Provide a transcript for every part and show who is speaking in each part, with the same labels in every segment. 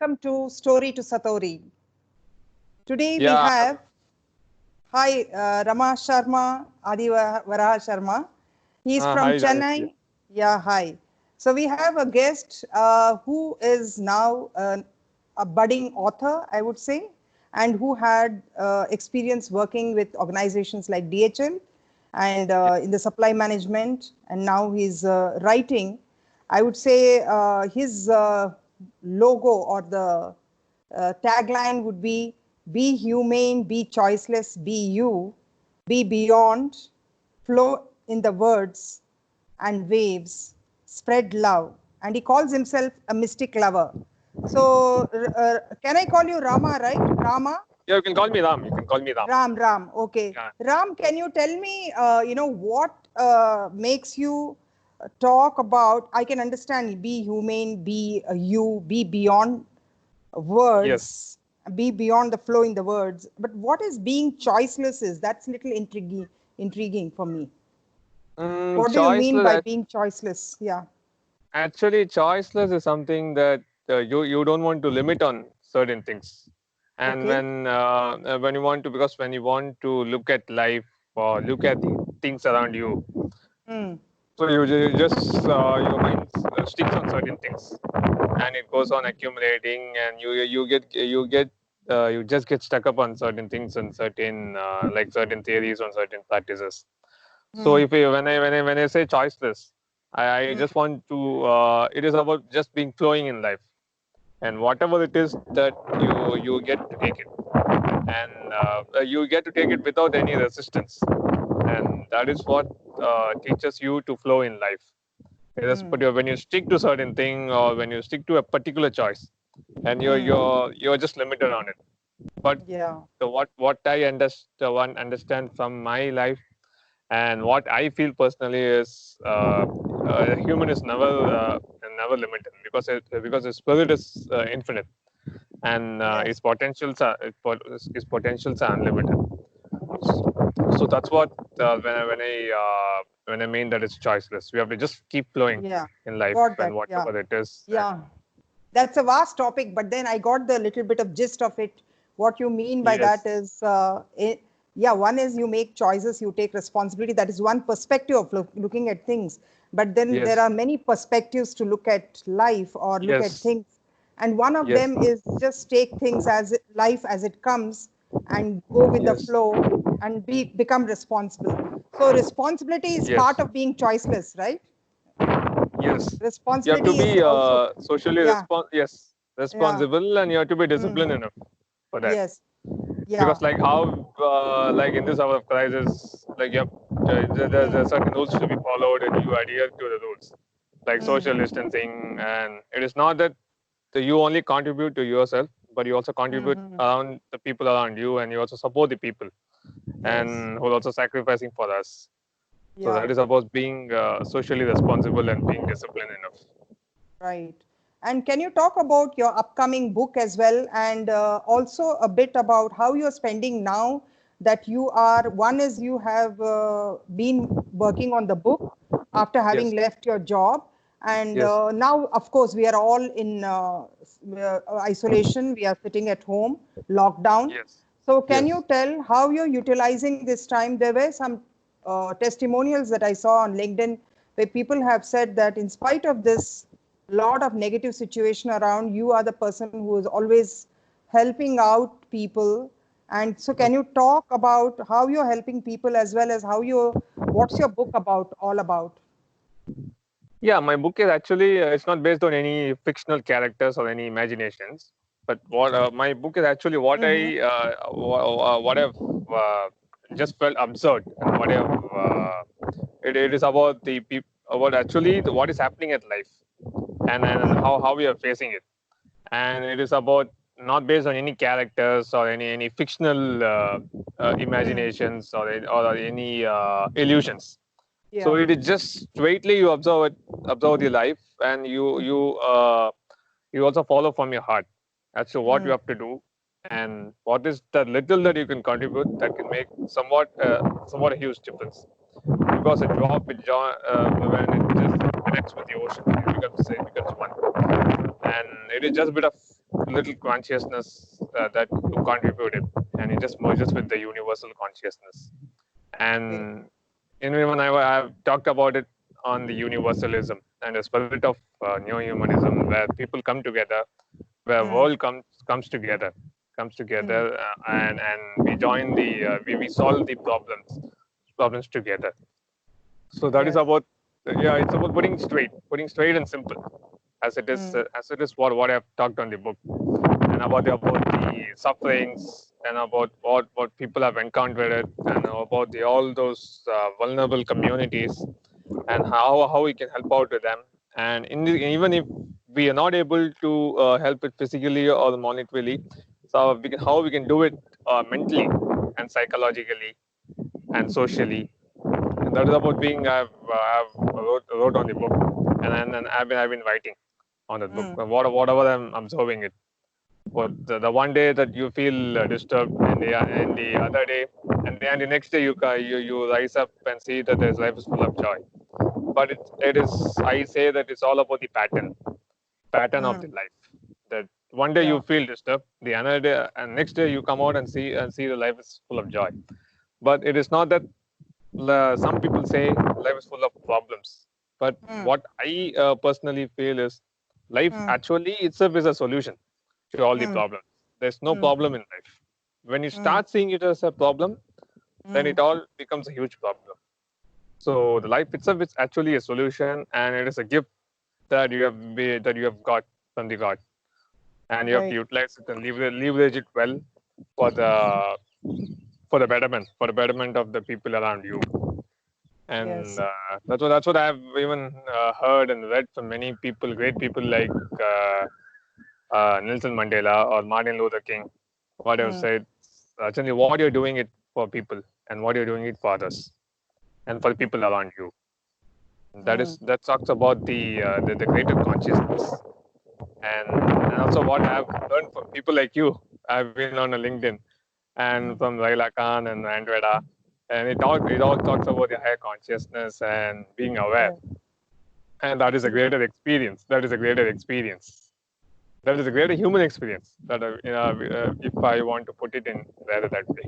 Speaker 1: welcome to Story to Satori. Today we
Speaker 2: Yeah,
Speaker 1: have, Rama Sharma, Adi Varaha Sharma. He's from
Speaker 2: hi guys. Yeah.
Speaker 1: Chennai. Yeah, hi. So we have a guest who is now a budding author, I would say, and who had experience working with organizations like DHL and in the supply management, and now he's writing. I would say his logo or the tagline would be humane, be choiceless, be you, be beyond, flow in the words and waves, spread love. And he calls himself a mystic lover. So, can I call you Rama, right? Rama?
Speaker 2: Yeah, you can call me Ram. You can call me Ram.
Speaker 1: Ram. Okay.
Speaker 2: Yeah.
Speaker 1: Ram, can you tell me, what makes you talk about, I can understand, be humane, be you, be beyond
Speaker 2: Yes.
Speaker 1: words, be beyond the flow in the words. But what is being choiceless is, that's a little intriguing for me. What do you mean
Speaker 2: Choiceless.
Speaker 1: by being choiceless? Yeah.
Speaker 2: Actually, choiceless is something that you don't want to limit on certain things. And
Speaker 1: Okay.
Speaker 2: when you want to, because when you want to look at life or look at the things around you,
Speaker 1: Mm.
Speaker 2: so you just your mind sticks on certain things, and it goes on accumulating, and you just get stuck up on certain things and certain like certain theories on certain practices. So
Speaker 1: Mm.
Speaker 2: if you, when I say choiceless, I just want to it is about just being flowing in life, and whatever it is that you get to take it, and you get to take it without any resistance, and that is what teaches you to flow in life. But when you stick to certain thing, or when you stick to a particular choice, and you're just limited on it. But
Speaker 1: Yeah.
Speaker 2: what I understand from my life, and what I feel personally is a human is never limited, because his spirit is infinite, and
Speaker 1: Yes.
Speaker 2: his potentials are unlimited. So that's what when I mean that it's choiceless. We have to just keep flowing
Speaker 1: Yeah.
Speaker 2: in life,
Speaker 1: Got
Speaker 2: and
Speaker 1: that. Yeah.
Speaker 2: whatever it is.
Speaker 1: Yeah. That's a vast topic, but then I got the little bit of gist of it. What you mean by that
Speaker 2: Yes,
Speaker 1: is, yeah, one is you make choices, you take responsibility. That is one perspective of looking at things. But then there
Speaker 2: yes,
Speaker 1: are many perspectives to look at life or look at
Speaker 2: yes,
Speaker 1: things. And one of
Speaker 2: yes,
Speaker 1: them is just take things life as it comes and go with the
Speaker 2: yes,
Speaker 1: flow and become responsible. So responsibility is
Speaker 2: yes,
Speaker 1: part of being choiceless, right?
Speaker 2: yes. You have to
Speaker 1: Responsibility is
Speaker 2: be
Speaker 1: also, yeah, yeah,
Speaker 2: responsible, and you have to be
Speaker 1: mm,
Speaker 2: disciplined enough for that.
Speaker 1: yes. Yeah.
Speaker 2: Because like how like in this hour of crisis, like you have there's certain rules to be followed, and you adhere to the rules, like social distancing. And it is not that you only contribute to yourself, but you also contribute around the people around you, and you also support the people,
Speaker 1: Yes.
Speaker 2: and who are also sacrificing for us. So
Speaker 1: Yeah.
Speaker 2: that is about being socially responsible and being disciplined enough.
Speaker 1: Right. And can you talk about your upcoming book as well, and also a bit about how you're spending now that you are, one is you have been working on the book after having
Speaker 2: Yes,
Speaker 1: left your job. And
Speaker 2: yes,
Speaker 1: now, of course, we are all in isolation. We are sitting at home, lockdown.
Speaker 2: yes,
Speaker 1: So can
Speaker 2: yes.
Speaker 1: you tell how you're utilizing this time? There were some testimonials that I saw on LinkedIn where people have said that in spite of this lot of negative situation around, you are the person who is always helping out people. And so can you talk about how you're helping people, as well as what's your book all about?
Speaker 2: Yeah, my book is actually it's not based on any fictional characters or any imaginations, but what my book is actually what I've just felt absurd, and what it is about the people, about actually what is happening at life, and how we are facing it, and it is about not based on any characters or any fictional imaginations, or any illusions. So
Speaker 1: Yeah.
Speaker 2: it is just straightly you observe the life, and you also follow from your heart as to what you have to do, and what is the little that you can contribute that can make somewhat a huge difference. Because a drop when it just connects with the ocean, it becomes one, and it is just a bit of little consciousness that you contributed, and it just merges with the universal consciousness. And even I've talked about it on the universalism and the spirit of neo-humanism, where people come together, where world comes together, and we join the we solve the problems together. So that is about it's about putting straight and simple, as it is what I've talked on the book, and about the sufferings, and about what people have encountered it, and about all those vulnerable communities, and how we can help out with them. And even if we are not able to help it physically or monetarily, so how we can do it mentally and psychologically and socially. And that is about being I've wrote on the book, and I've been writing on the book. Whatever I'm observing it. But the one day that you feel disturbed, and the other day, and the next day you rise up and see that life is full of joy. But it is, I say that it's all about the pattern of the life. That one day you feel disturbed, the another day and next day you come out and see the life is full of joy. But it is not that some people say life is full of problems. But what I personally feel is life actually itself is a solution to all the problems. There's no problem in life. When you start seeing it as a problem, then it all becomes a huge problem. So the life itself is actually a solution, and it is a gift that you have got from the God, and you have to utilize it and leverage it well for the betterment of the people around you. And that's what I've even heard and read from many people, great people like Nelson Mandela or Martin Luther King. What I've said, actually, what you're doing it for people, and what you're doing it for others, and for the people around you. That talks about the greater consciousness, and also what I've learned from people like you. I've been on a LinkedIn, and from Raila Khan and Andreda, and it all talks about the higher consciousness and being aware, and that is a greater experience. That is a greater human experience. That if I want to put it in rather that way.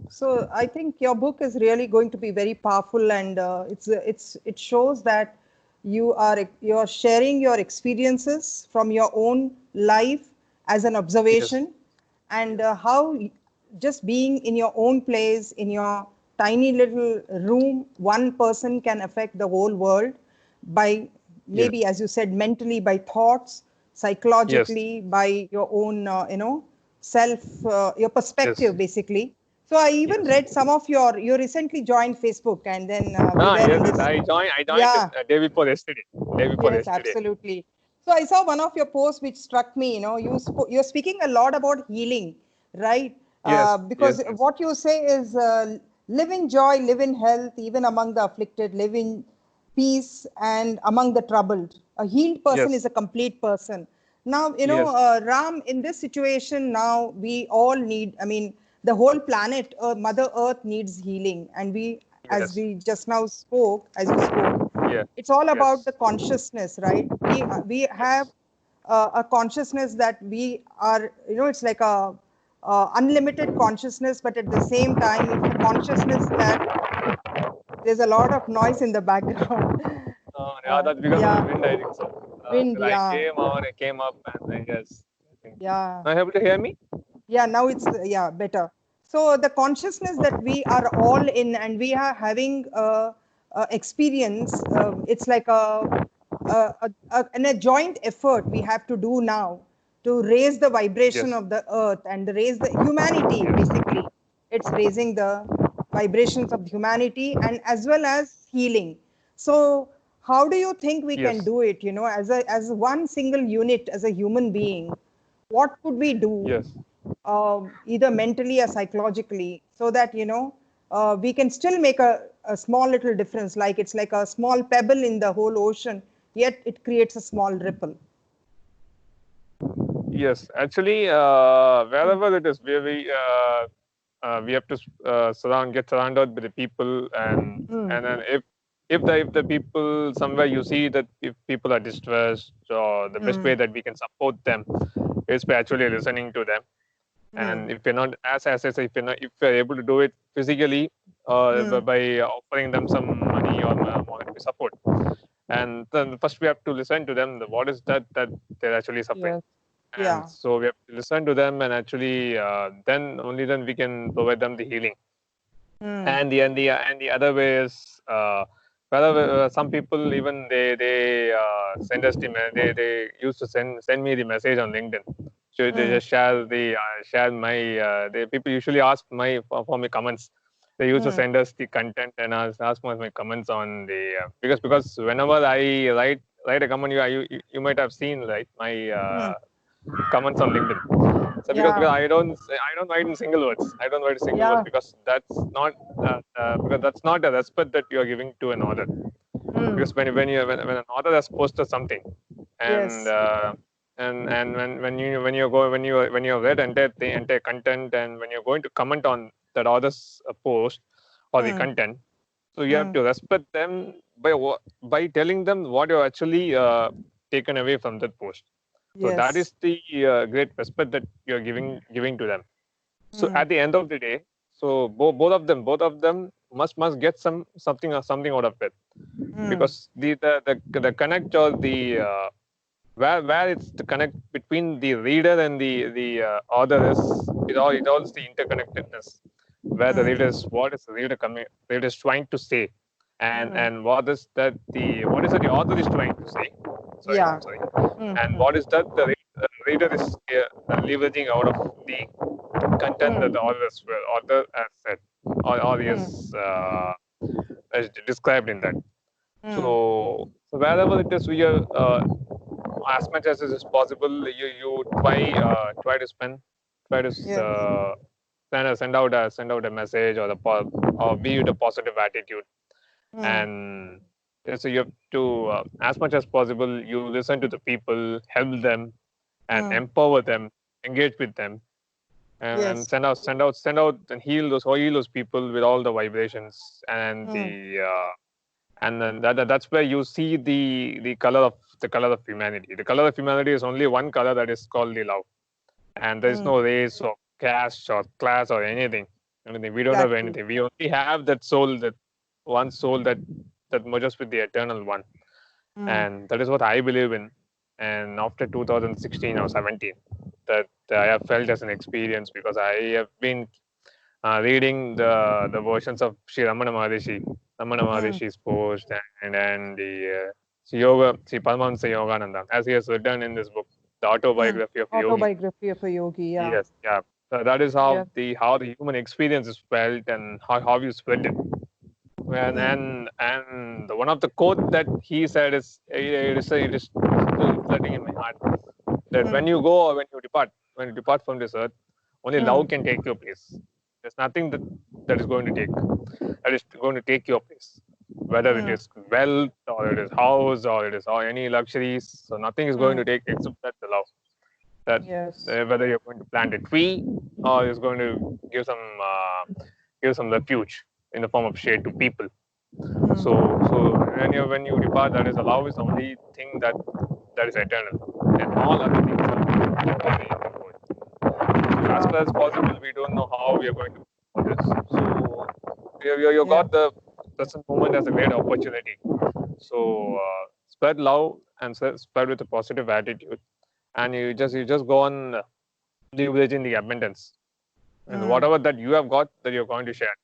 Speaker 1: So I think your book is really going to be very powerful, and it shows that you're sharing your experiences from your own life as an observation, and how just being in your own place, in your tiny little room, one person can affect the whole world by maybe, as you said, mentally, by thoughts, psychologically, by your own self, your perspective, basically. So I even read some of you recently joined Facebook, and then
Speaker 2: I joined day before yesterday.
Speaker 1: Yes, absolutely. So I saw one of your posts which struck me. You're speaking a lot about healing, right? Because what you say is live in joy, live in health, even among the afflicted, live in peace and among the troubled. A healed person is a complete person. Now, Ram, in this situation now, we all need, I mean, the whole planet, Mother Earth needs healing. And as we just now spoke, as you spoke, it's all about the consciousness, right? We have a consciousness that we are, it's like a unlimited consciousness, but at the same time, it's a consciousness that there's a lot of noise in the background.
Speaker 2: That's because of the wind, I think so.
Speaker 1: Wind,
Speaker 2: I came up, and I guess.
Speaker 1: Yeah.
Speaker 2: Are you able to hear me?
Speaker 1: Yeah, now it's better. So the consciousness that we are all in, and we are having experience, it's like a joint effort we have to do now to raise the vibration of the earth and raise the humanity. Basically, it's raising the vibrations of humanity and as well as healing. So how do you think we can do it? As one single unit, as a human being, what could we do? Either mentally or psychologically, so that we can still make a small little difference. Like it's like a small pebble in the whole ocean, yet it creates a small ripple.
Speaker 2: Yes, actually, wherever it is, we have to get surrounded by the people, and then if the people somewhere you see that if people are distressed, or the best way that we can support them is by actually listening to them. And if you're not, as I said, if you're able to do it physically, by offering them some money or monetary support, and then first we have to listen to them. What is that they're actually suffering?
Speaker 1: Yes.
Speaker 2: And
Speaker 1: Yeah.
Speaker 2: so we have to listen to them, and actually, then only then we can provide them the healing. And the other way is, some people even they send us they used to send me the message on LinkedIn. So they just share my the people usually ask for my comments. They used to send us the content and ask for my comments on the because whenever I write a comment, you might have seen, right, my comments on LinkedIn. So because I don't write in single words. I don't write single words because that's not a respect that you are giving to an author. Because when an author has posted something, and when you have read the entire content, and when you're going to comment on that author's post or the content, so you have to respect them by telling them what you actually taken away from that post. So that is the great respect that you're giving to them. So at the end of the day, so both of them must get something out of it, because the connect, or the where it's the connect between the reader and the author is it all is the interconnectedness, where the reader is, what is the reader is trying to say, and what is that the author is trying to say. Sorry. And what is that the reader is leveraging out of the content that the author has said, or is described in that. So wherever it is, we are as much as is possible, you try to send out a message, or be with a positive attitude. And so you have to, as much as possible, you listen to the people, help them, and empower them, engage with them, and send out and heal those people with all the vibrations, and and then that's where you see the color of humanity. The color of humanity is only one color, that is called the love. And there is no race or caste or class or anything. We don't have anything. We only have that soul, that one soul that merges with the eternal one. And that is what I believe in. And after 2016 or 17, that I have felt as an experience, because I have been reading the versions of Sri Ramana Maharishi's post, and the Paramahansa Yogananda, as he has written in this book, The Autobiography of a Yogi.
Speaker 1: Autobiography of a Yogi, yeah.
Speaker 2: Yes, yeah. So that is how the human experience is felt, and how you spread it. And one of the quote that he said is, it is still floating in my heart, that when you go, or when you depart from this earth, only love can take your place. There's nothing that is going to take your place, whether it is wealth, or it is house, or it is any luxuries. So nothing is going to take, except that the love. That whether you're going to plant a tree, or is going to give some refuge in the form of shade to people. So when you depart, that is, the love is the only thing that is eternal, and all other things are temporary in the world. So as far as possible, we don't know how we are going to do this. So you got the present moment as a great opportunity. So spread love and spread with a positive attitude, and you just go on leveraging the abundance, and whatever that you have got, that you're going to share.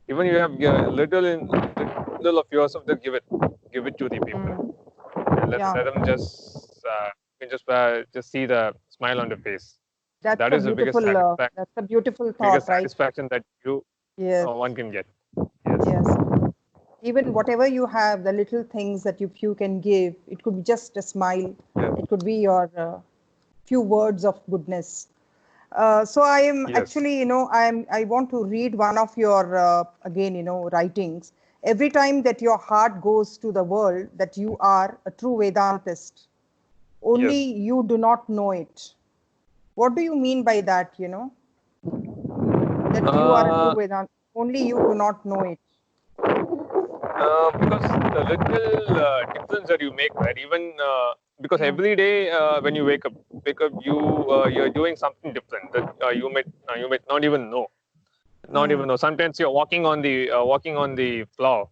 Speaker 2: Even you have little of yourself, then give it to the people, and let them just see the smile on the face. That is the biggest satisfaction.
Speaker 1: That's a beautiful thought,
Speaker 2: biggest
Speaker 1: right?
Speaker 2: satisfaction that one can get.
Speaker 1: Yes. Even whatever you have, the little things that you can give, it could be just a smile. It could be your few words of goodness. So I am actually, I want to read one of your, again, writings. Every time that your heart goes to the world, that you are a true Vedantist. Only you do not know it. What do you mean by that, that you are a true Vedantist? Only you do not know it.
Speaker 2: Because the little difference that you make, right? Even because
Speaker 1: Mm.
Speaker 2: every day when you wake up, you're doing something different that you might not even know, not even know. Sometimes you're walking on the floor,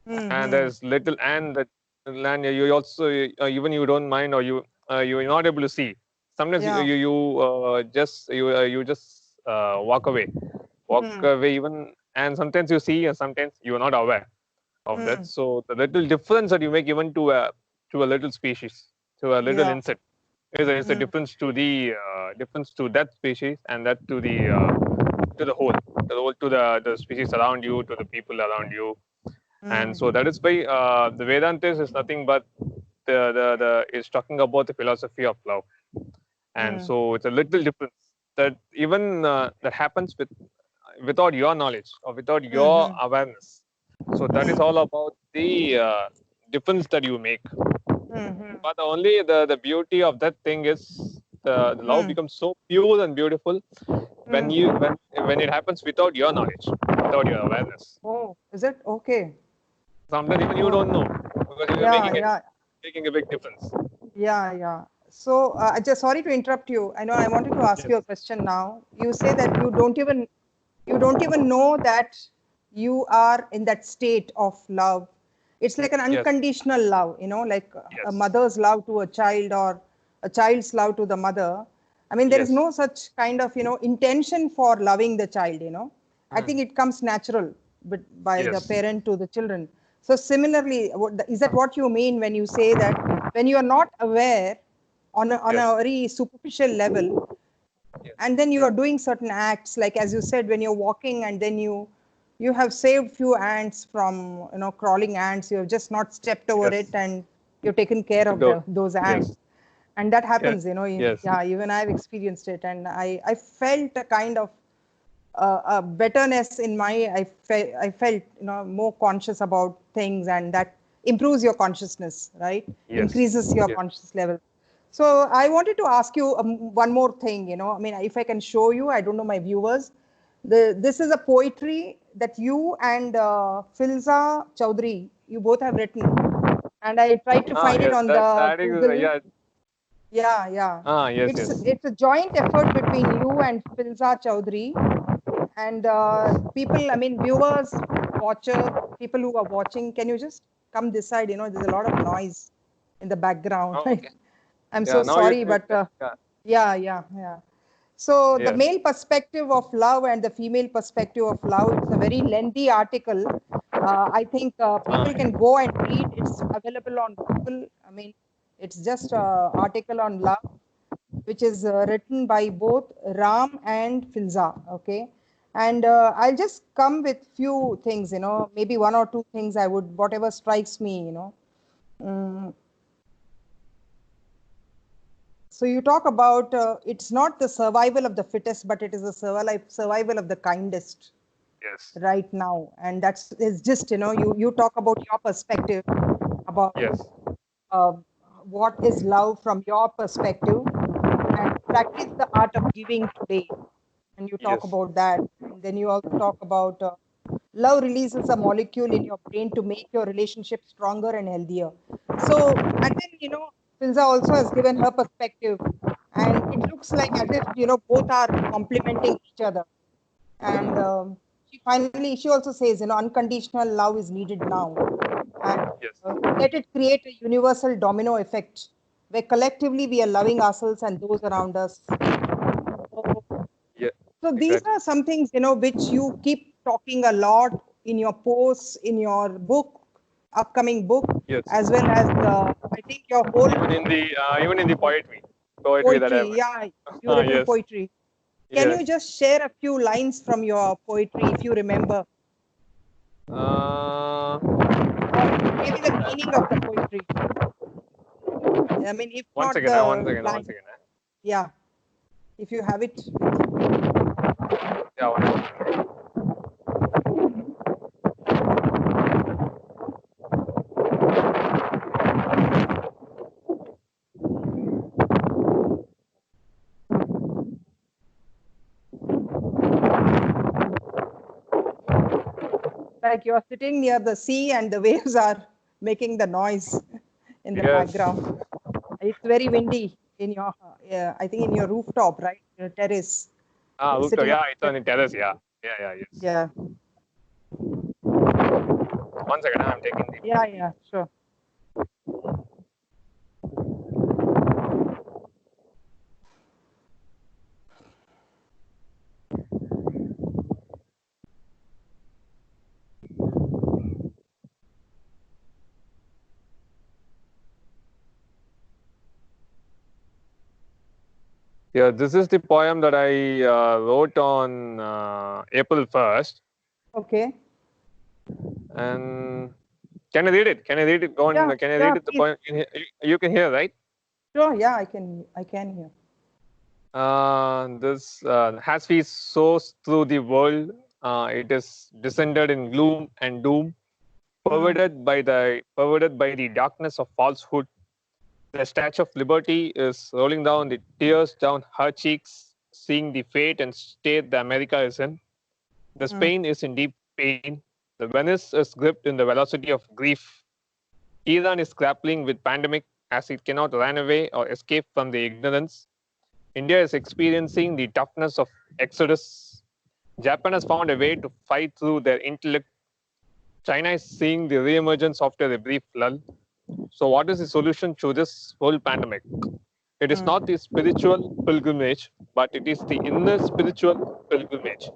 Speaker 2: and
Speaker 1: Mm-hmm.
Speaker 2: there's little and that land you also even you don't mind or you're not able to see. Sometimes
Speaker 1: Yeah.
Speaker 2: you just walk
Speaker 1: Mm.
Speaker 2: away even, and sometimes you see and sometimes you're not aware of that.
Speaker 1: Mm.
Speaker 2: So the little difference that you make even to a little species, to a little
Speaker 1: Yeah.
Speaker 2: insect, is a
Speaker 1: Mm.
Speaker 2: difference to the difference to that species and that to the whole, to the species around you, to the people around you. And
Speaker 1: Mm.
Speaker 2: so that is why the Vedantis is nothing but the is talking about the philosophy of love. And
Speaker 1: Mm.
Speaker 2: so it's a little difference that even that happens without your knowledge or without your
Speaker 1: Mm-hmm.
Speaker 2: awareness. So that is
Speaker 1: Mm.
Speaker 2: all about the difference that you make.
Speaker 1: Mm-hmm.
Speaker 2: But only the beauty of that thing is the love
Speaker 1: Mm.
Speaker 2: becomes so pure and beautiful when
Speaker 1: Mm.
Speaker 2: when it happens without your knowledge, without your awareness.
Speaker 1: Oh, is it okay?
Speaker 2: Sometimes even you
Speaker 1: Oh,
Speaker 2: don't know because you are
Speaker 1: yeah, yeah,
Speaker 2: making a big difference.
Speaker 1: yeah, yeah. So, I just sorry to interrupt you. I know I wanted to ask you a
Speaker 2: Yes.
Speaker 1: question now. You say that you don't even know that you are in that state of love. It's like an
Speaker 2: Yes.
Speaker 1: unconditional love, like a
Speaker 2: Yes.
Speaker 1: mother's love to a child or a child's love to the mother. I mean, there is
Speaker 2: Yes.
Speaker 1: no such kind of, intention for loving the child. I
Speaker 2: Mm.
Speaker 1: think it comes natural but by the
Speaker 2: Yes.
Speaker 1: parent to the children. So similarly, is that what you mean when you say that when you are not aware on a
Speaker 2: Yes.
Speaker 1: very superficial level,
Speaker 2: Yes.
Speaker 1: and then you are doing certain acts, like as you said, when you're walking and then you have saved few ants from crawling ants, you have just not stepped over it
Speaker 2: Yes.
Speaker 1: and you've taken care of
Speaker 2: Go.
Speaker 1: those ants.
Speaker 2: Yes.
Speaker 1: And that
Speaker 2: Yes.
Speaker 1: happens,
Speaker 2: Yes.
Speaker 1: yeah, even I've experienced it, and I felt a kind of a betterness in I felt more conscious about things, and that improves your consciousness, right?
Speaker 2: Yes.
Speaker 1: Increases your
Speaker 2: Yes.
Speaker 1: conscious level. So I wanted to ask you one more thing. I mean, if I can show you, I don't know my viewers. This is a poetry that you and Filza Chaudhary, you both have written, and I tried to find it
Speaker 2: Yes.
Speaker 1: on
Speaker 2: That
Speaker 1: the
Speaker 2: that is
Speaker 1: Google.
Speaker 2: yeah.
Speaker 1: Yeah, yeah.
Speaker 2: Yes.
Speaker 1: It's
Speaker 2: Yes.
Speaker 1: it's a joint effort between you and Filza Chaudhary, and people, I mean, viewers, watcher, people who are watching, can you just come this side? There's a lot of noise in the background.
Speaker 2: Oh, okay.
Speaker 1: I'm so
Speaker 2: Yeah. Now you
Speaker 1: sorry,
Speaker 2: can.
Speaker 1: but
Speaker 2: Yeah.
Speaker 1: yeah, yeah, yeah. So the
Speaker 2: Yes.
Speaker 1: male perspective of love and the female perspective of love, it's a very lengthy article. I think people can
Speaker 2: Yes.
Speaker 1: go and read. It's available on Google. I mean, it's just an article on love, which is written by both Ram and Filza. Okay. And I'll just come with few things, maybe one or two things whatever strikes me. Mm, so you talk about it's not the survival of the fittest, but it is the survival of the kindest
Speaker 2: Yes.
Speaker 1: right now. And that's is just, you talk about your perspective about
Speaker 2: Yes.
Speaker 1: uh, what is love from your perspective, and practice the art of giving today. And you talk
Speaker 2: Yes.
Speaker 1: about that. And then you also talk about love releases a molecule in your brain to make your relationship stronger and healthier. So, and then, Filza also has given her perspective. And it looks like as if, both are complementing each other. And she also says, unconditional love is needed now. And
Speaker 2: Yes.
Speaker 1: let it create a universal domino effect where collectively we are loving ourselves and those around us. So,
Speaker 2: Yeah.
Speaker 1: so these
Speaker 2: Exactly.
Speaker 1: are some things, which you keep talking a lot in your posts, in your book, upcoming book,
Speaker 2: Yes.
Speaker 1: as well as I think your whole
Speaker 2: Even in the poetry that I've
Speaker 1: poetry.
Speaker 2: written.
Speaker 1: Yeah, you've written
Speaker 2: Yes.
Speaker 1: poetry. Can you
Speaker 2: Yes.
Speaker 1: just share a few lines from your poetry if you remember,
Speaker 2: Uh,
Speaker 1: or maybe the meaning of the poetry? I mean, if
Speaker 2: One
Speaker 1: not
Speaker 2: second. One
Speaker 1: the
Speaker 2: second. One
Speaker 1: line,
Speaker 2: second.
Speaker 1: yeah, if you have it with you.
Speaker 2: Yeah. One second.
Speaker 1: like you're sitting near the sea and the waves are making the noise in the
Speaker 2: Yes.
Speaker 1: background. It's very windy in your, I think in your rooftop, right? Your terrace.
Speaker 2: Ah,
Speaker 1: You're
Speaker 2: rooftop.
Speaker 1: sitting on
Speaker 2: Yeah, it's on the terrace. Yeah. Yeah, yes.
Speaker 1: Yeah,
Speaker 2: 1 second, I'm taking the.
Speaker 1: yeah, sure.
Speaker 2: Yeah, this is the poem that I wrote on April 1st.
Speaker 1: Okay.
Speaker 2: And can I read it? Can I read it? Go on.
Speaker 1: Yeah,
Speaker 2: Can I
Speaker 1: yeah,
Speaker 2: read it? The
Speaker 1: please.
Speaker 2: poem. You can hear, right?
Speaker 1: Sure, yeah, I can hear.
Speaker 2: This as we source through the world, it is descended in gloom and doom, perverted by the darkness of falsehood. The Statue of Liberty is rolling down the tears down her cheeks, seeing the fate and state the America is in. The Spain is in deep pain. The Venice is gripped in the velocity of grief. Iran is grappling with pandemic as it cannot run away or escape from the ignorance. India is experiencing the toughness of exodus. Japan has found a way to fight through their intellect. China is seeing the reemergence after a brief lull. So, what is the solution to this whole pandemic? It is not the spiritual pilgrimage, but it is the inner spiritual pilgrimage.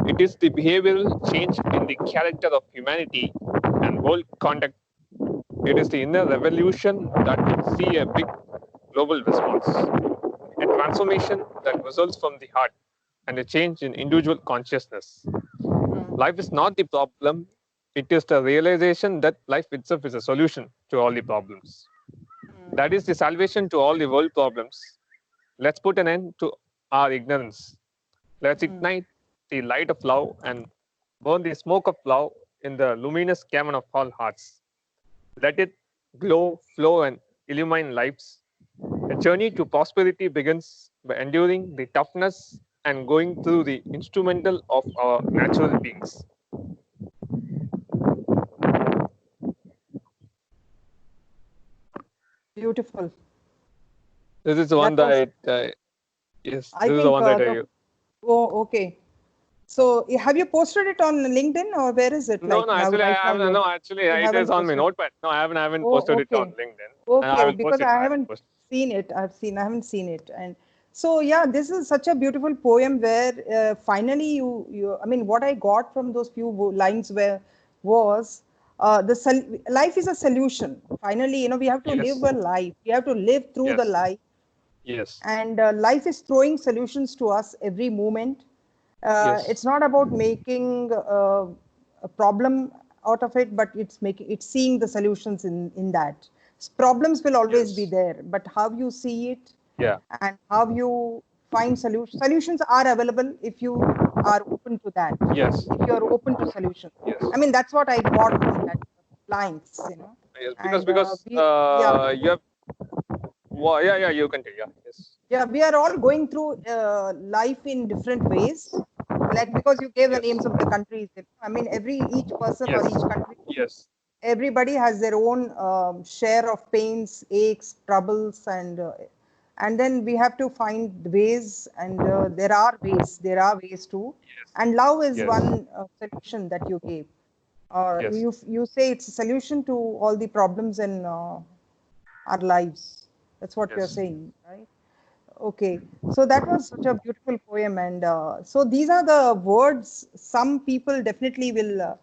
Speaker 2: It is the behavioral change in the character of humanity and world conduct. It is the inner revolution that will see a big global response, a transformation that results from the heart, and a change in individual consciousness. Life is not the problem, it is the realization that life itself is a solution to all the problems. That is the salvation to all the world problems. Let's put an end to our ignorance. Let's ignite the light of love and burn the smoke of love in the luminous cavern of all hearts. Let it glow, flow, and illumine lives. A journey to prosperity begins by enduring the toughness and going through the instrumental of our natural beings.
Speaker 1: Beautiful.
Speaker 2: This is the one
Speaker 1: That
Speaker 2: that yes,
Speaker 1: I
Speaker 2: this is the
Speaker 1: think,
Speaker 2: one that I.
Speaker 1: oh, okay. So have you posted it on LinkedIn or where is it
Speaker 2: No,
Speaker 1: like
Speaker 2: no,
Speaker 1: now,
Speaker 2: actually, I
Speaker 1: right now
Speaker 2: haven't. No, actually,
Speaker 1: you
Speaker 2: it is
Speaker 1: haven't
Speaker 2: on my
Speaker 1: posted?
Speaker 2: notepad. No, I haven't
Speaker 1: Oh,
Speaker 2: posted it on
Speaker 1: okay.
Speaker 2: LinkedIn. I
Speaker 1: Okay,
Speaker 2: will post
Speaker 1: because
Speaker 2: it.
Speaker 1: I
Speaker 2: I will
Speaker 1: haven't
Speaker 2: post
Speaker 1: seen it. I haven't seen it. And so, yeah, this is such a beautiful poem where finally I mean, what I got from those few lines was life is a solution. Finally, we have to
Speaker 2: Yes.
Speaker 1: live a life. We have to live through the
Speaker 2: Yes.
Speaker 1: life.
Speaker 2: Yes.
Speaker 1: And life is throwing solutions to us every moment.
Speaker 2: Yes.
Speaker 1: It's not about making a problem out of it, but it's seeing the solutions in that. Problems will always be
Speaker 2: Yes.
Speaker 1: there, but how you see it
Speaker 2: Yeah.
Speaker 1: and how you find solutions are available if you are open to that.
Speaker 2: Yes.
Speaker 1: If you are open to solutions.
Speaker 2: Yes.
Speaker 1: I mean, that's what I got from that lines.
Speaker 2: Yes.
Speaker 1: And
Speaker 2: Because
Speaker 1: yeah.
Speaker 2: you have. Well, yeah. You can take. Yeah. Yes.
Speaker 1: Yeah, we are all going through life in different ways. Like because you gave the
Speaker 2: Yes.
Speaker 1: names of the countries. I mean, each person or
Speaker 2: Yes.
Speaker 1: each country,
Speaker 2: Yes.
Speaker 1: everybody has their own share of pains, aches, troubles, and then we have to find ways, and there are ways. There are ways too. And love is
Speaker 2: Yes.
Speaker 1: one solution that you gave.
Speaker 2: Yes.
Speaker 1: You say it's a solution to all the problems in our lives. That's what you're
Speaker 2: Yes.
Speaker 1: saying, right? Okay, so that was such a beautiful poem, and so these are the words some people definitely will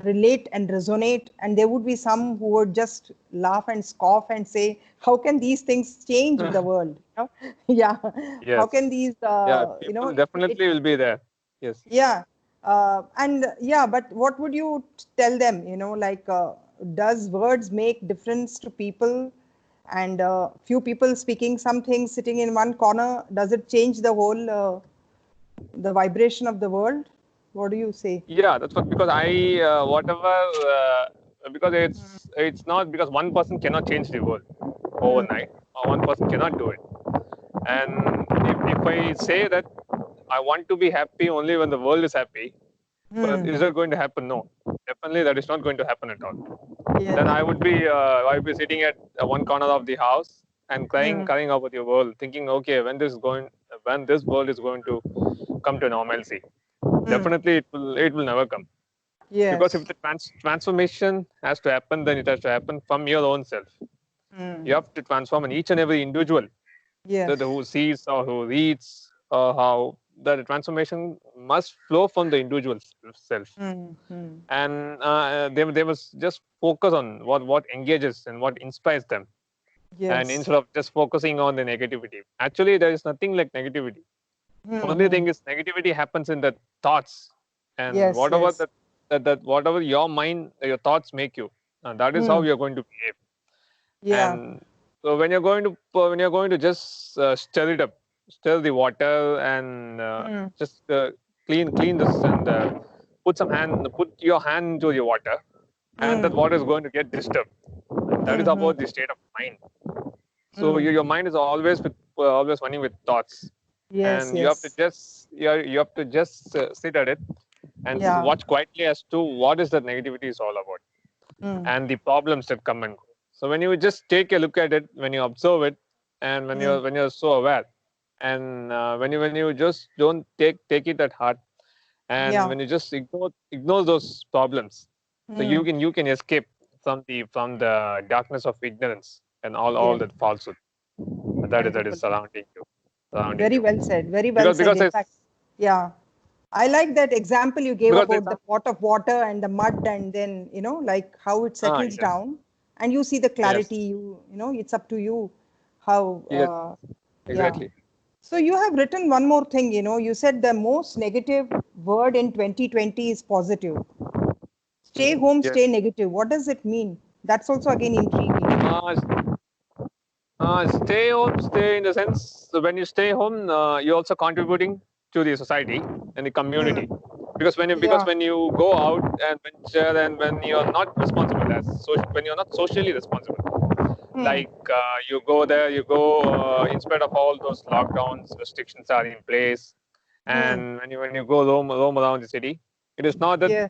Speaker 1: relate and resonate, and there would be some who would just laugh and scoff and say, "How can these things change the world?" Yeah, how can
Speaker 2: Yes.
Speaker 1: these,
Speaker 2: Yeah. People definitely will be there. Yes.
Speaker 1: yeah, and yeah, but what would you tell them? Like, does words make difference to people? And few people speaking some things sitting in one corner, does it change the whole the vibration of the world? What do you say?
Speaker 2: Yeah, that's what, because I whatever because it's not because one person cannot change the world overnight, or one person cannot do it. And if I say that I want to be happy only when the world is happy, But is that going to happen? No, definitely that is not going to happen at all.
Speaker 1: Yes.
Speaker 2: Then I would be sitting at one corner of the house and crying over the world, thinking, okay, when this world is going to come to normalcy. Definitely it will never come. Because
Speaker 1: Yes.
Speaker 2: if the transformation has to happen, then it has to happen from your own self. You have to transform in each and every individual
Speaker 1: Yes.
Speaker 2: who sees or who reads, or how the transformation must flow from the individual self. And they must just focus on what engages and what inspires them, and
Speaker 1: Yes.
Speaker 2: instead of just focusing on the negativity. Actually, there is nothing like negativity. Only thing is negativity happens in the thoughts, and
Speaker 1: Yes.
Speaker 2: whatever
Speaker 1: Yes.
Speaker 2: that whatever your mind, your thoughts make you, that is how you're going to behave.
Speaker 1: Yeah.
Speaker 2: And so when you're going to just stir it up, stir the water, and just clean this, and put your hand into the water, and that water is going to get disturbed. That is about the state of mind. So your mind is always running with thoughts,
Speaker 1: Yes.
Speaker 2: and you have to
Speaker 1: Yes.
Speaker 2: just sit at it and
Speaker 1: Yeah.
Speaker 2: watch quietly as to what is that negativity is all about, and the problems that come and go. So when you just take a look at it, when you observe it, and when you're so aware, and when you just don't take it at heart, and
Speaker 1: Yeah.
Speaker 2: when you just ignore those problems, so you can escape from the darkness of ignorance and all
Speaker 1: Yes.
Speaker 2: that falsehood that is
Speaker 1: Wonderful.
Speaker 2: surrounding
Speaker 1: Very
Speaker 2: you.
Speaker 1: well said. Very well
Speaker 2: because
Speaker 1: said.
Speaker 2: because
Speaker 1: In
Speaker 2: it's
Speaker 1: fact, yeah. I like that example you gave
Speaker 2: because it's
Speaker 1: about the pot of water and the mud, and then, like how it settles
Speaker 2: yes,
Speaker 1: down and you see the
Speaker 2: yes,
Speaker 1: clarity. It's up to you how,
Speaker 2: yes,
Speaker 1: yeah.
Speaker 2: exactly.
Speaker 1: So you have written one more thing, you said the most negative word in 2020 is positive. Stay home, stay
Speaker 2: Yes.
Speaker 1: negative. What does it mean? That's also again intriguing.
Speaker 2: Stay home, stay in the sense, so when you stay home, you're also contributing to the society and the community. Because
Speaker 1: Yeah.
Speaker 2: when you go out and venture, and when you're not responsible when you're not socially responsible, like you go there, in spite of all those lockdowns, restrictions are in place, and when you go roam around the city, it is not that
Speaker 1: Yeah.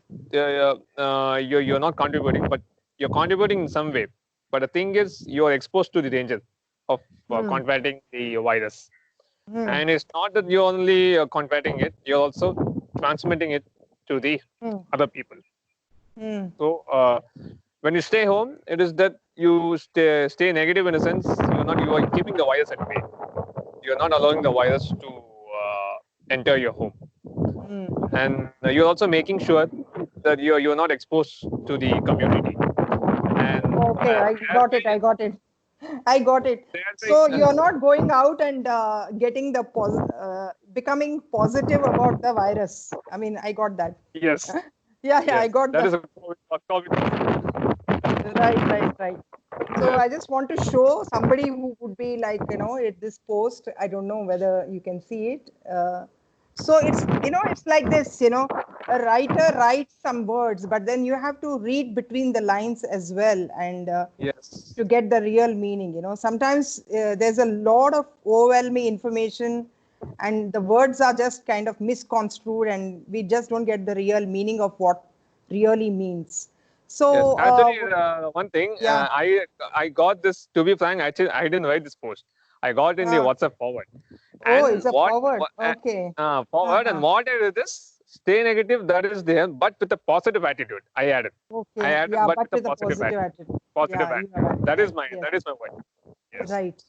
Speaker 2: you're not contributing, but you're contributing in some way. But the thing is, you're exposed to the danger of contracting the virus. And it's not that you're only contracting it, you're also transmitting it to the other people. So when you stay home, it is that you stay negative in a sense. You are keeping the virus at bay. You're not allowing the virus to enter your home, and you're also making sure that you're not exposed to the community. And
Speaker 1: Okay, I got it. I got it. I got it. So you're not going out and getting becoming positive about the virus. I mean, I got that.
Speaker 2: yes,
Speaker 1: Yeah, I
Speaker 2: yes,
Speaker 1: got
Speaker 2: that
Speaker 1: that.
Speaker 2: is a COVID.
Speaker 1: Right. So I just want to show somebody who would be like, at this post. I don't know whether you can see it. So it's like this, a writer writes some words, but then you have to read between the lines as well, and
Speaker 2: Yes,
Speaker 1: to get the real meaning. Sometimes there's a lot of overwhelming information, and the words are just kind of misconstrued, and we just don't get the real meaning of what really means.
Speaker 2: yes.
Speaker 1: So,
Speaker 2: Actually, one thing,
Speaker 1: yeah.
Speaker 2: I got this. To be frank, actually, I didn't write this post. I got in the
Speaker 1: Uh,
Speaker 2: WhatsApp forward,
Speaker 1: oh,
Speaker 2: and
Speaker 1: it's a forward. Okay.
Speaker 2: forward, and
Speaker 1: Uh-huh.
Speaker 2: what I did is stay negative. That is there, but with a positive attitude. I
Speaker 1: Okay.
Speaker 2: added,
Speaker 1: Yeah,
Speaker 2: but
Speaker 1: but
Speaker 2: with a
Speaker 1: with a
Speaker 2: positive
Speaker 1: positive
Speaker 2: attitude.
Speaker 1: attitude.
Speaker 2: Positive
Speaker 1: Yeah, you
Speaker 2: attitude.
Speaker 1: have added
Speaker 2: That
Speaker 1: that.
Speaker 2: is my
Speaker 1: Yes.
Speaker 2: that is my point. Yes.
Speaker 1: Right.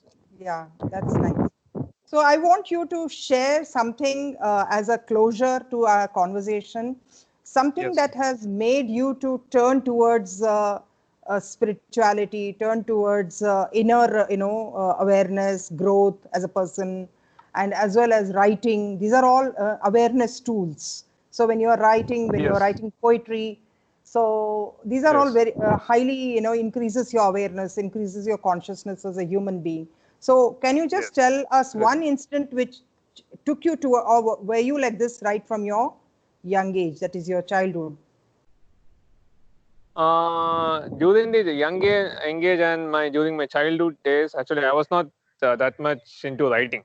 Speaker 1: Yeah, that's nice. So I want you to share something as a closure to our conversation, something
Speaker 2: Yes.
Speaker 1: that has made you to turn towards spirituality, turn towards inner, awareness, growth as a person, and as well as writing. These are all awareness tools. So when you are writing, when you are
Speaker 2: Yes.
Speaker 1: writing poetry, so these are all
Speaker 2: Yes.
Speaker 1: very highly, increases your awareness, increases your consciousness as a human being. So can you just
Speaker 2: Yes.
Speaker 1: tell us
Speaker 2: Exactly.
Speaker 1: one instant which took you to, or were you like this right from your young age, that is your childhood?
Speaker 2: During the young age and during my childhood days, actually, I was not that much into writing,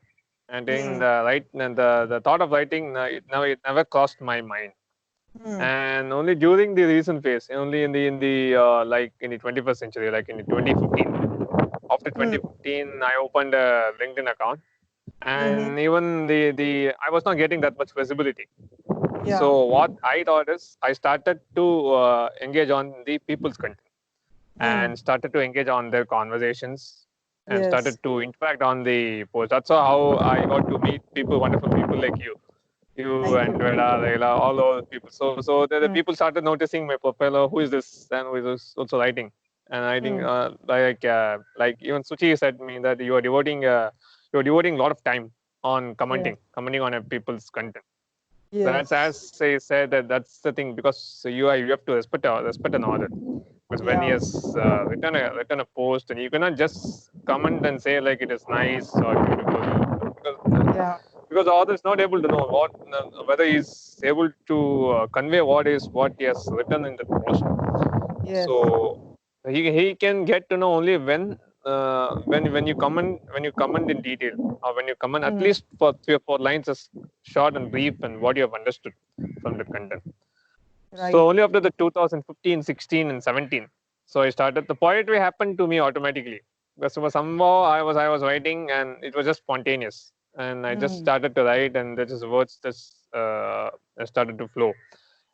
Speaker 2: and in the thought of writing, it never crossed my mind. And only during the recent phase, only in the like in the 21st century, like in the 2015. After 2015, I opened a LinkedIn account,
Speaker 1: Mm-hmm.
Speaker 2: and even the I was not getting that much visibility.
Speaker 1: Yeah.
Speaker 2: So what I thought is I started to engage on the people's content and started to engage on their conversations and
Speaker 1: Yes.
Speaker 2: started to interact on the post. That's how I got to meet people, wonderful people like you
Speaker 1: Thank
Speaker 2: and
Speaker 1: you.
Speaker 2: Veda, Leila, all those people. So the
Speaker 1: Mm.
Speaker 2: people started noticing my profile. Oh, who is this? And who is also writing. And I think
Speaker 1: Mm.
Speaker 2: like even Suchi said me that you are devoting a lot of time on
Speaker 1: Yes.
Speaker 2: commenting on a people's content. That's
Speaker 1: Yes.
Speaker 2: as I said that that's the thing because you have to respect an order. Because when he
Speaker 1: Yeah.
Speaker 2: has written a post, and you cannot just comment and say like it is nice or beautiful
Speaker 1: Yeah.
Speaker 2: because the author is not able to know whether he's able to convey what he has written in the post.
Speaker 1: Yes.
Speaker 2: So he can get to know only when you comment in detail or when you comment at
Speaker 1: Mm.
Speaker 2: least for 3 or 4 lines as short and brief and what you have understood from the content.
Speaker 1: Right.
Speaker 2: So only after the 2015, 16, and 17, so I started. The poetry happened to me automatically because somehow I was writing and it was just spontaneous, and I just
Speaker 1: Mm.
Speaker 2: started to write, and the just words just started to flow,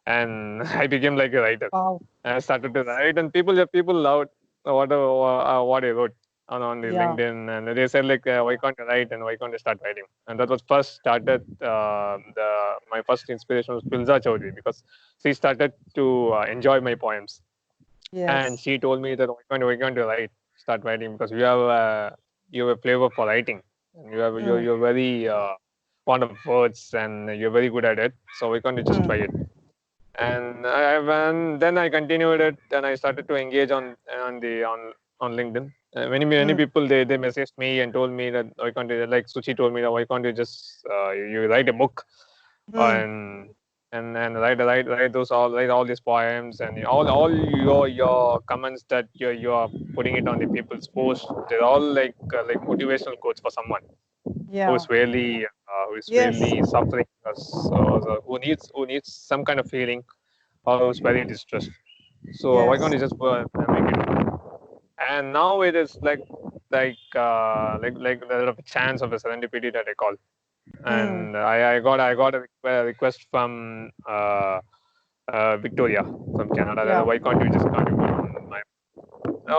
Speaker 2: and I became like a writer.
Speaker 1: Wow.
Speaker 2: I started to write, and people loved what I wrote on the
Speaker 1: Yeah.
Speaker 2: LinkedIn, and they said like, why can't you write and why can't you start writing? And that was first started. The My first inspiration was Pilza Chaudhary because she started to enjoy my poems, and
Speaker 1: Yes.
Speaker 2: she told me that why can't you start writing because you have a flavor for writing, and
Speaker 1: Mm.
Speaker 2: you're very fond of words and you're very good at it. So why can't you just
Speaker 1: Mm.
Speaker 2: try it? And then I continued it, and I started to engage on LinkedIn. Many
Speaker 1: Mm.
Speaker 2: people they messaged me and told me that why can't you, like Suchi told me that why can't you just you write a book
Speaker 1: Mm.
Speaker 2: and and write all these poems and all your comments that you're putting it on the people's post. They're all like motivational quotes for someone
Speaker 1: Yeah.
Speaker 2: who is
Speaker 1: Yes.
Speaker 2: really suffering who needs some kind of healing or who's very distressed. So why can't
Speaker 1: Yes.
Speaker 2: you just make it? And now it is like there a chance of a serendipity that I call.
Speaker 1: Mm.
Speaker 2: And I got a request from Victoria from Canada. That,
Speaker 1: Yeah.
Speaker 2: why can't you just contribute on my?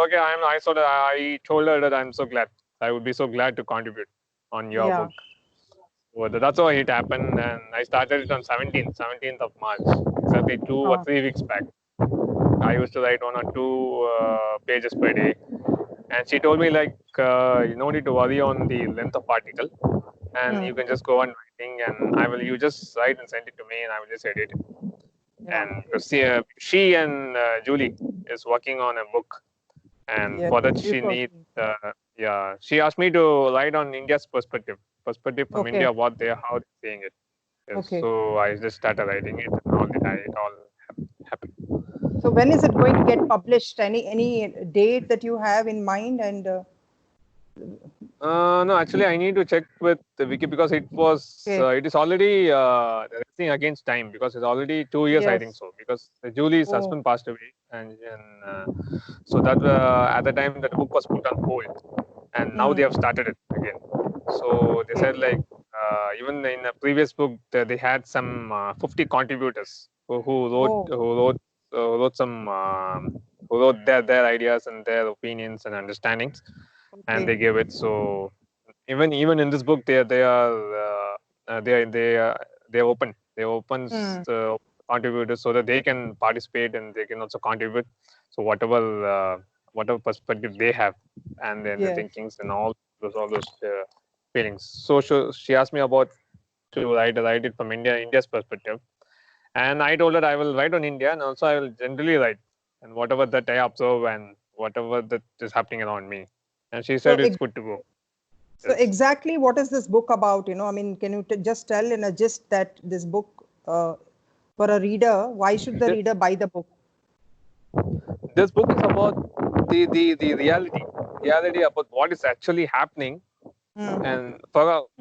Speaker 2: Okay, I told her that I'm so glad. I would be so glad to contribute on your
Speaker 1: Yeah.
Speaker 2: book. So that's how it happened, and I started it on 17th of March, exactly 2 or 3 weeks back. I used to write 1 or 2 pages per day, and she told me like you no need to worry on the length of article, and
Speaker 1: Mm.
Speaker 2: you can just go on writing, and you just write and send it to me, and I will just edit it.
Speaker 1: Yeah.
Speaker 2: And she and Julie is working on a book, and
Speaker 1: Yes.
Speaker 2: for that she
Speaker 1: Beautiful.
Speaker 2: needs she asked me to write on India's perspective from
Speaker 1: Okay.
Speaker 2: India, what they how they're seeing it. Yes,
Speaker 1: Okay.
Speaker 2: so I just started writing it, and it all happened.
Speaker 1: So when is it going to get published? Any date that you have in mind? And
Speaker 2: No, actually, I need to check with the wiki because
Speaker 1: okay.
Speaker 2: it is already racing against time because it's already 2 years, I think
Speaker 1: Yes.
Speaker 2: so. Because Julie's
Speaker 1: Oh.
Speaker 2: husband passed away, so that at the time that book was put on hold, and now they
Speaker 1: Mm.
Speaker 2: have started it again. So they
Speaker 1: Okay.
Speaker 2: said like even in the previous book they had some 50 contributors
Speaker 1: Oh.
Speaker 2: who wrote some who wrote their ideas and their opinions and understandings, and
Speaker 1: Okay.
Speaker 2: they gave it. So even in this book they are open. They open
Speaker 1: Mm.
Speaker 2: contributors so that they can participate and they can also contribute. So whatever perspective they have and then the
Speaker 1: Yes.
Speaker 2: thinkings and all those feelings. So she asked me about to write it from India's perspective, and I told her I will write on India, and also I will generally write and whatever that I observe and whatever that is happening around me. And she
Speaker 1: So
Speaker 2: said it's good to go.
Speaker 1: so
Speaker 2: Yes.
Speaker 1: exactly what is this book about? I mean, can you just tell in a gist that this book for a reader, why should the
Speaker 2: This,
Speaker 1: reader buy the book?
Speaker 2: this book is about the reality about what is actually happening,
Speaker 1: Mm.
Speaker 2: and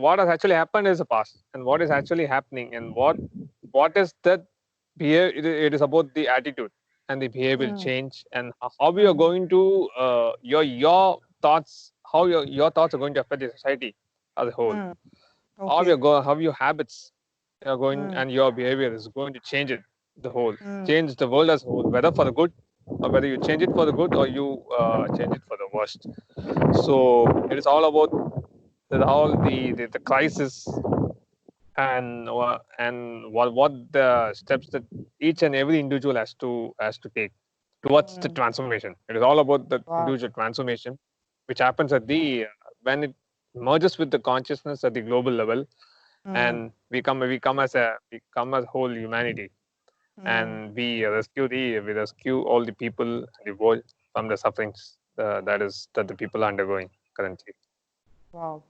Speaker 2: what has actually happened is the past, and what is actually happening, and what is that it is about the attitude and the behavioral
Speaker 1: Mm.
Speaker 2: change, and how you are going to your thoughts, how your thoughts are going to affect the society as a whole.
Speaker 1: Mm.
Speaker 2: How
Speaker 1: Okay.
Speaker 2: how your habits are going,
Speaker 1: Mm.
Speaker 2: and your behavior is going to change it, the whole,
Speaker 1: Mm.
Speaker 2: change the world as a whole, whether for the good or whether you change it for the good or you change it for the worst. So it is all about all the crisis, and what the steps that each and every individual has to take towards the
Speaker 1: Mm.
Speaker 2: transformation. It is all about the
Speaker 1: Wow.
Speaker 2: individual transformation, which happens at the when it merges with the consciousness at the global level,
Speaker 1: Mm.
Speaker 2: and we come as whole humanity,
Speaker 1: Mm.
Speaker 2: and we rescue all the people in the world from the sufferings that the people are undergoing currently.
Speaker 1: Wow.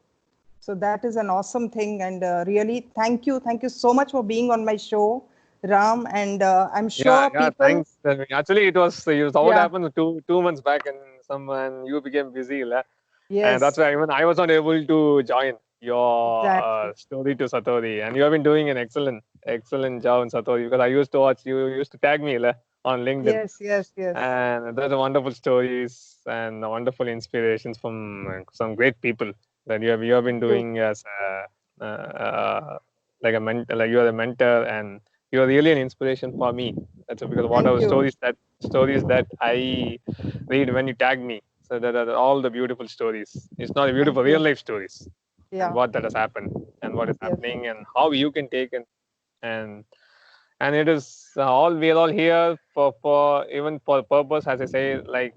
Speaker 1: So that is an awesome thing, and really, thank you so much for being on my show, Ram. And I'm
Speaker 2: Yeah,
Speaker 1: sure
Speaker 2: yeah.
Speaker 1: people,
Speaker 2: Thanks. Actually, it was what
Speaker 1: yeah,
Speaker 2: happened two months back, and you became busy, la. And that's
Speaker 1: yes,
Speaker 2: why even I was not able to join your
Speaker 1: exactly,
Speaker 2: story to Satori. And you have been doing an excellent job in Satori, because I used to watch you used to tag me, la, on LinkedIn,
Speaker 1: yes, yes, yes,
Speaker 2: and there's a wonderful stories and wonderful inspirations from some great people that you have been
Speaker 1: thank you,
Speaker 2: doing as like a mentor, like you are a mentor, and you are really an inspiration for me. That's because what
Speaker 1: thank
Speaker 2: are the
Speaker 1: you,
Speaker 2: stories that I read when you tag me. So that are all the beautiful stories. It's not a
Speaker 1: thank
Speaker 2: beautiful real
Speaker 1: you,
Speaker 2: life stories, and
Speaker 1: yeah,
Speaker 2: what that has happened, and what is
Speaker 1: yes,
Speaker 2: happening, and how you can take it, and it is all we're all here for even for purpose, as I say, like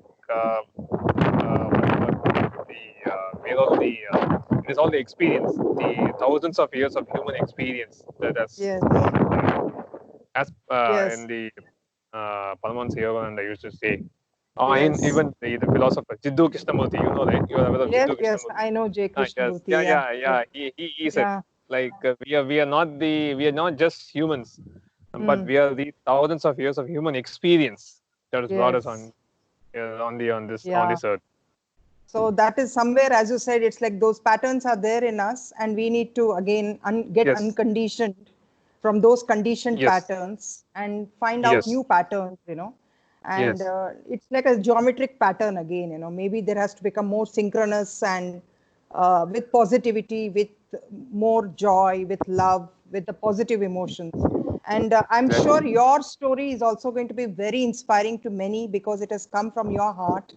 Speaker 2: we're all it is all the experience, the thousands of years of human experience that has
Speaker 1: yes,
Speaker 2: as in
Speaker 1: yes,
Speaker 2: the Paramahansa Yogananda used to say. In
Speaker 1: yes,
Speaker 2: even the philosopher Jiddu Krishnamurti, right? You are aware of
Speaker 1: yes,
Speaker 2: Jiddu
Speaker 1: yes.
Speaker 2: Krishnamurti.
Speaker 1: I know J.
Speaker 2: Yes,
Speaker 1: Krishnamurti.
Speaker 2: yeah,
Speaker 1: Yeah,
Speaker 2: yeah,
Speaker 1: yes,
Speaker 2: yeah. He said,
Speaker 1: yeah.
Speaker 2: like we are not just humans, but
Speaker 1: Mm.
Speaker 2: we are the thousands of years of human experience that has brought us
Speaker 1: Yes,
Speaker 2: on
Speaker 1: yeah.
Speaker 2: this earth.
Speaker 1: So that is somewhere, as you said, it's like those patterns are there in us, and we need to again get
Speaker 2: Yes,
Speaker 1: unconditioned from those conditioned
Speaker 2: yes,
Speaker 1: patterns and find out
Speaker 2: yes,
Speaker 1: new patterns, you know. And
Speaker 2: yes,
Speaker 1: it's like a geometric pattern again, you know. Maybe there has to become more synchronous and with positivity, with more joy, with love, with the positive emotions. And I'm sure
Speaker 2: exactly.
Speaker 1: your story is also going to be very inspiring to many because it has come from your heart,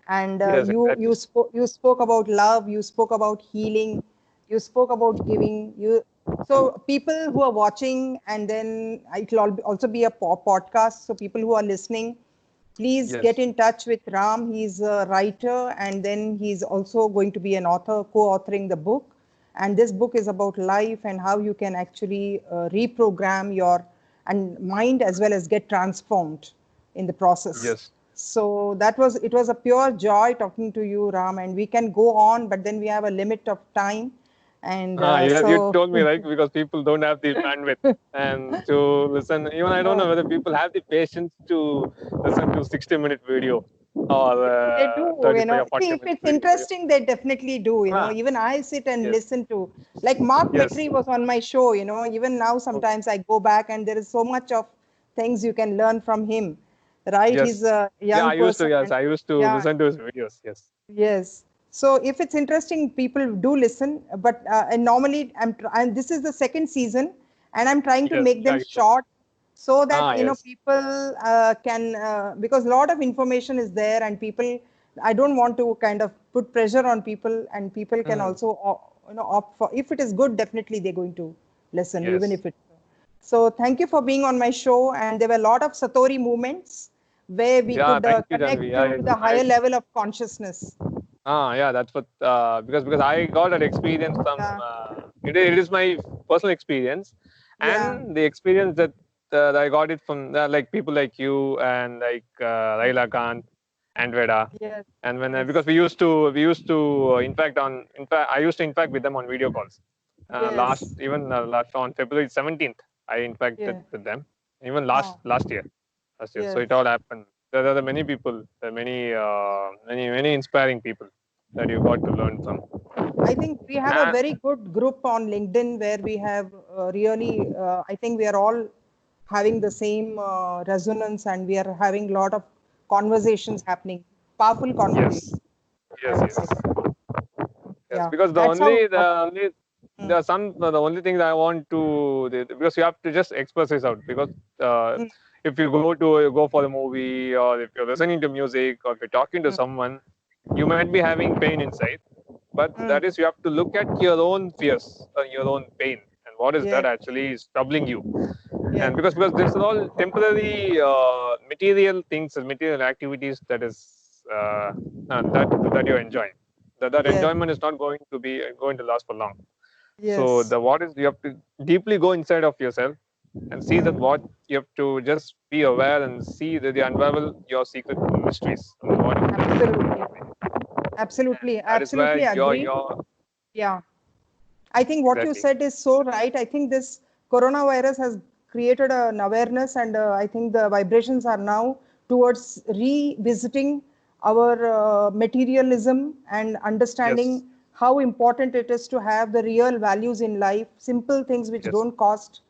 Speaker 1: and
Speaker 2: Yes, exactly.
Speaker 1: you spoke about love, you spoke about healing, you spoke about giving. You so people who are watching, and then it will also be a podcast. So people who are listening, please get
Speaker 2: Yes,
Speaker 1: in touch with Ram. He's a writer, and then he's also going to be an author, co-authoring the book. And this book is about life and how you can actually reprogram your and mind as well as get transformed in the process.
Speaker 2: yes.
Speaker 1: So it was a pure joy talking to you, Ram, and we can go on, but then we have a limit of time. And
Speaker 2: Yes, you
Speaker 1: so
Speaker 2: told me, right, because people don't have the bandwidth and to listen. Even I don't know
Speaker 1: no,
Speaker 2: whether people have the patience to listen to 60-minute video or
Speaker 1: they do, you
Speaker 2: 35
Speaker 1: know.
Speaker 2: or 40
Speaker 1: See, if
Speaker 2: minutes
Speaker 1: it's
Speaker 2: video.
Speaker 1: interesting, they definitely do, you know.
Speaker 2: Ah,
Speaker 1: Even I sit and
Speaker 2: yes,
Speaker 1: listen to, like Mark
Speaker 2: yes.
Speaker 1: Petrie was on my show, you know. Even now,
Speaker 2: Oh,
Speaker 1: sometimes I go back and there is so much of things you can learn from him, right? He's
Speaker 2: yes.
Speaker 1: a
Speaker 2: Yeah,
Speaker 1: young
Speaker 2: I used to.
Speaker 1: person,
Speaker 2: Yes,
Speaker 1: and
Speaker 2: I used to
Speaker 1: yeah,
Speaker 2: listen to his videos. Yes,
Speaker 1: yes. So if it's interesting, people do listen. But and normally, and this is the second season, and I'm trying to
Speaker 2: yes.
Speaker 1: make
Speaker 2: Yeah,
Speaker 1: them
Speaker 2: you told.
Speaker 1: short so that
Speaker 2: Yes.
Speaker 1: people can because a lot of information is there, and people. I don't want to kind of put pressure on people, and people can
Speaker 2: Mm,
Speaker 1: also opt for. If it is good, definitely they're going to listen, even
Speaker 2: yes.
Speaker 1: if it. So thank you for being on my show, and there were a lot of Satori moments where we
Speaker 2: Yeah,
Speaker 1: could
Speaker 2: thank you,
Speaker 1: connect
Speaker 2: Janvi.
Speaker 1: to the higher level of consciousness.
Speaker 2: Yeah, that's what because I got that experience from
Speaker 1: Yeah,
Speaker 2: it is my personal experience,
Speaker 1: yeah,
Speaker 2: and the experience that I got it from like people like you and like Raila Khan and Veda,
Speaker 1: yes,
Speaker 2: and when
Speaker 1: yes,
Speaker 2: because we used to in fact I used to interact with them on video calls
Speaker 1: yes,
Speaker 2: last on February 17th. I interacted
Speaker 1: yeah,
Speaker 2: with them even
Speaker 1: oh,
Speaker 2: last year. So it
Speaker 1: yes.
Speaker 2: all happened. There are many people, there are many inspiring people that you got to learn from.
Speaker 1: I think we have a
Speaker 2: And
Speaker 1: very good group on LinkedIn where we have really, I think we are all having the same resonance, and we are having a lot of conversations happening, powerful conversations,
Speaker 2: Yes.
Speaker 1: I
Speaker 2: Yes.
Speaker 1: would say.
Speaker 2: Yes. Yes.
Speaker 1: Yeah,
Speaker 2: Because
Speaker 1: that's how.
Speaker 2: there are some the only thing that I want to because you have to just express this out because
Speaker 1: Mm,
Speaker 2: if you go for the movie or if you're listening to music or if you're talking to
Speaker 1: mm,
Speaker 2: someone, you might be having pain inside, but
Speaker 1: mm.
Speaker 2: that is you have to look at your own fears or your own pain and what is
Speaker 1: Yeah,
Speaker 2: that actually is troubling you.
Speaker 1: yeah,
Speaker 2: And because this is all temporary material things and material activities that is that you're enjoying. That
Speaker 1: yeah,
Speaker 2: enjoyment is not going to last for long. So
Speaker 1: yes.
Speaker 2: the what is you have to deeply go inside of yourself and see that
Speaker 1: Mm.
Speaker 2: what you have to just be aware and see that you unravel your secret mysteries and what is that is
Speaker 1: Absolutely, absolutely,
Speaker 2: that is where
Speaker 1: absolutely agree.
Speaker 2: your
Speaker 1: Yeah. I think what you
Speaker 2: exactly
Speaker 1: said is so right. I think this coronavirus has created an awareness, and I think the vibrations are now towards revisiting our materialism and
Speaker 2: yes
Speaker 1: understanding how important it is to have the real values in life, simple things which
Speaker 2: yes
Speaker 1: don't cost.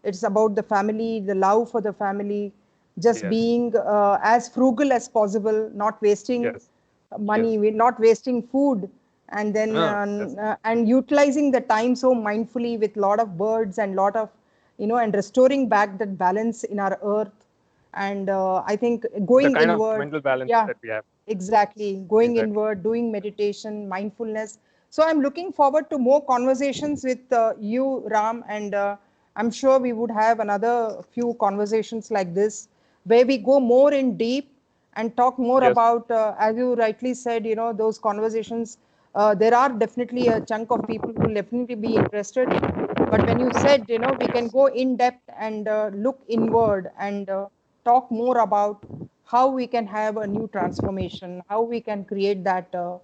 Speaker 1: It's about the family, the love for the family, just
Speaker 2: yes
Speaker 1: being as frugal as possible, not wasting
Speaker 2: yes
Speaker 1: money,
Speaker 2: yes
Speaker 1: we're not wasting food, and then
Speaker 2: yes
Speaker 1: and utilizing the time so mindfully with lot of birds and lot of, and restoring back that balance in our earth. And I think
Speaker 2: the
Speaker 1: going
Speaker 2: kind of
Speaker 1: inward.
Speaker 2: mental balance
Speaker 1: Yeah,
Speaker 2: that we have
Speaker 1: exactly, going
Speaker 2: exactly
Speaker 1: inward, doing meditation, mindfulness. So I'm looking forward to more conversations with you, Ram, and I'm sure we would have another few conversations like this where we go more in deep and talk more
Speaker 2: yes
Speaker 1: about, as you rightly said, those conversations. There are definitely a chunk of people who will definitely be interested. But when you said, we can
Speaker 2: yes
Speaker 1: go in depth and look inward and talk more about how we can have a new transformation, how we can create that uh,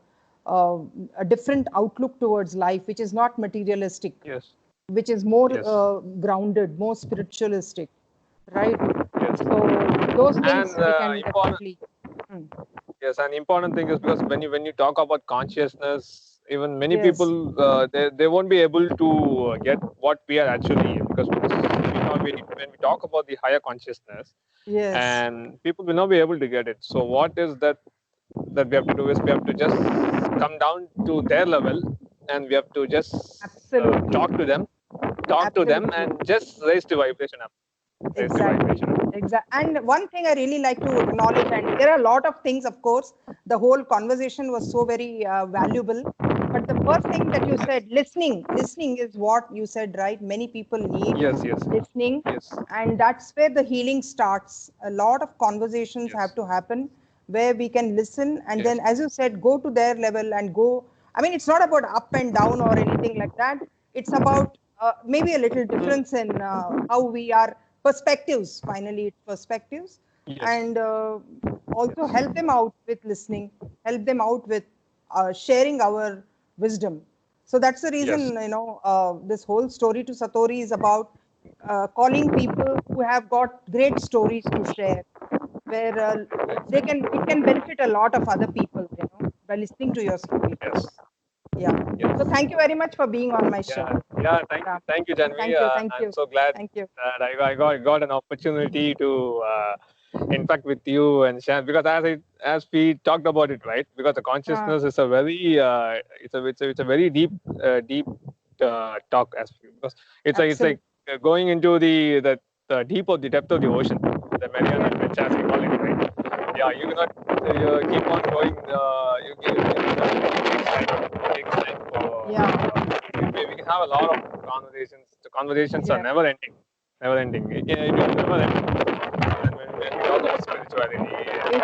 Speaker 1: a different outlook towards life, which is not materialistic,
Speaker 2: yes
Speaker 1: which is more
Speaker 2: yes
Speaker 1: grounded, more spiritualistic, right?
Speaker 2: yes
Speaker 1: So those things
Speaker 2: and
Speaker 1: we can
Speaker 2: important
Speaker 1: definitely. Mm.
Speaker 2: yes an important thing is because when you talk about consciousness even many people
Speaker 1: Yes,
Speaker 2: they won't be able to get what we are actually because when we talk about the higher consciousness
Speaker 1: yes,
Speaker 2: and people will not be able to get it so what is that we have to do is we have to just come down to their level and we have to just
Speaker 1: absolutely,
Speaker 2: talk to them
Speaker 1: absolutely.
Speaker 2: and just raise the vibration up raise the
Speaker 1: Exactly.
Speaker 2: vibration up
Speaker 1: Exactly. And one thing I really like to acknowledge, and there are a lot of things, of course, the whole conversation was so very valuable. But the first thing that you
Speaker 2: yes
Speaker 1: said, listening is what you said, right? Many people need
Speaker 2: yes yes
Speaker 1: listening.
Speaker 2: yes
Speaker 1: And that's where the healing starts. A lot of conversations have
Speaker 2: yes
Speaker 1: to happen where we can listen. And then,
Speaker 2: yes
Speaker 1: as you said, go to their level and go. I mean, it's not about up and down or anything like that. It's about maybe a little
Speaker 2: Mm,
Speaker 1: difference in how we are perspectives. Finally, it's perspectives.
Speaker 2: yes
Speaker 1: And also
Speaker 2: yes
Speaker 1: help them out with listening, help them out with sharing our wisdom. So that's the
Speaker 2: yes
Speaker 1: reason, this whole story to Satori is about calling people who have got great stories to share, where it can benefit a lot of other people, by listening to your story.
Speaker 2: yes
Speaker 1: Yeah. So
Speaker 2: yes
Speaker 1: thank you very much for being on my show,
Speaker 2: Yeah, yeah.
Speaker 1: Ram.
Speaker 2: Thank you, Janvi.
Speaker 1: Thank you, thank
Speaker 2: I'm
Speaker 1: you,
Speaker 2: so glad
Speaker 1: thank you.
Speaker 2: that I got an opportunity to interact with you and share because as we talked about it, right? Because the
Speaker 1: Uh,
Speaker 2: consciousness is a very it's a very deep talk as because it's like
Speaker 1: Absolutely.
Speaker 2: going into the deep of the depth of the ocean, the Mariana
Speaker 1: Yes.
Speaker 2: Trench as we call it, right? Yeah, you cannot you keep on going. It takes time for
Speaker 1: Yeah.
Speaker 2: we can have a lot of conversations. The conversations are
Speaker 1: Yeah.
Speaker 2: never ending, never ending. It will never end. And when we talk about spirituality,
Speaker 1: It,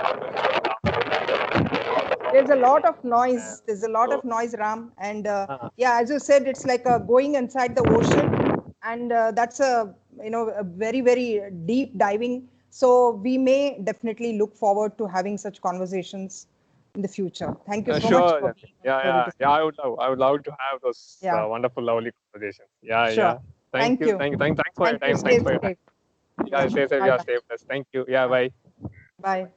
Speaker 1: there's a lot
Speaker 2: amazing.
Speaker 1: of noise.
Speaker 2: And
Speaker 1: There's a lot
Speaker 2: so,
Speaker 1: of noise, Ram. And
Speaker 2: uh,
Speaker 1: yeah, as you said, it's like going inside the ocean, and that's a very very deep diving. So we may definitely look forward to having such conversations in the future. Thank you so much
Speaker 2: sure.
Speaker 1: for
Speaker 2: Janvi.
Speaker 1: being on
Speaker 2: Yeah,
Speaker 1: Story
Speaker 2: yeah,
Speaker 1: to
Speaker 2: yeah.
Speaker 1: Satori.
Speaker 2: I would love to have those
Speaker 1: Yeah.
Speaker 2: wonderful, lovely conversations. Yeah,
Speaker 1: Sure.
Speaker 2: yeah. Thank
Speaker 1: Thank
Speaker 2: you,
Speaker 1: you.
Speaker 2: thanks for your
Speaker 1: Thank you.
Speaker 2: time.
Speaker 1: Stay
Speaker 2: Thanks for your time.
Speaker 1: safe.
Speaker 2: Yeah,
Speaker 1: Yeah.
Speaker 2: stay safe.
Speaker 1: Bye
Speaker 2: Yeah,
Speaker 1: bye.
Speaker 2: stay blessed. Thank you. Yeah,
Speaker 1: Yeah.
Speaker 2: bye.
Speaker 1: Bye.